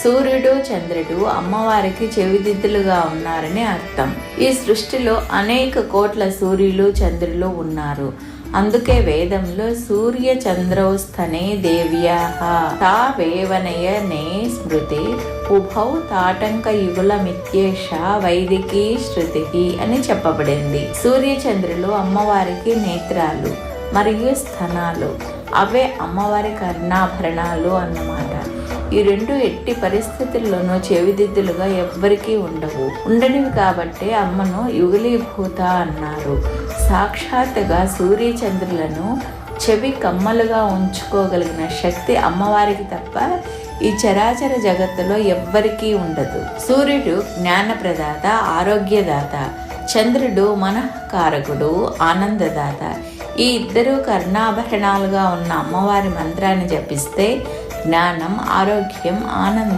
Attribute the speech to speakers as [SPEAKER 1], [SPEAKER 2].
[SPEAKER 1] సూర్యుడు చంద్రుడు అమ్మవారికి చెవిదిద్దులుగా ఉన్నారని అర్థం. ఈ సృష్టిలో అనేక కోట్ల సూర్యులు చంద్రులు ఉన్నారు. అందుకే వేదంలో సూర్య చంద్రౌస్థనే దేవ్యాః తా వేవనయనే స్మృతి ఉభౌ తాటంక యుగులమిత్యేష వైదికీ శృతి అని చెప్పబడింది. సూర్య చంద్రులు అమ్మవారికి నేత్రాలు మరియు స్థనాలు, అవే అమ్మవారి కర్ణాభరణాలు అన్నమాట. ఈ రెండు ఎట్టి పరిస్థితుల్లోనూ చెవిదిద్దులుగా ఎవ్వరికీ ఉండనివి కాబట్టి అమ్మను యుగలీభూత అన్నారు. సాక్షాత్తుగా సూర్య చంద్రులను చెవి కమ్మలుగా ఉంచుకోగలిగిన శక్తి అమ్మవారికి తప్ప ఈ చరాచర జగత్తులో ఎవ్వరికీ ఉండదు. సూర్యుడు జ్ఞానప్రదాత, ఆరోగ్యదాత. చంద్రుడు మనఃకారకుడు, ఆనందదాత. ఈ ఇద్దరు కర్ణాభరణాలుగా ఉన్న అమ్మవారి మంత్రాన్ని జపిస్తే జ్ఞానం, ఆరోగ్యం, ఆనందం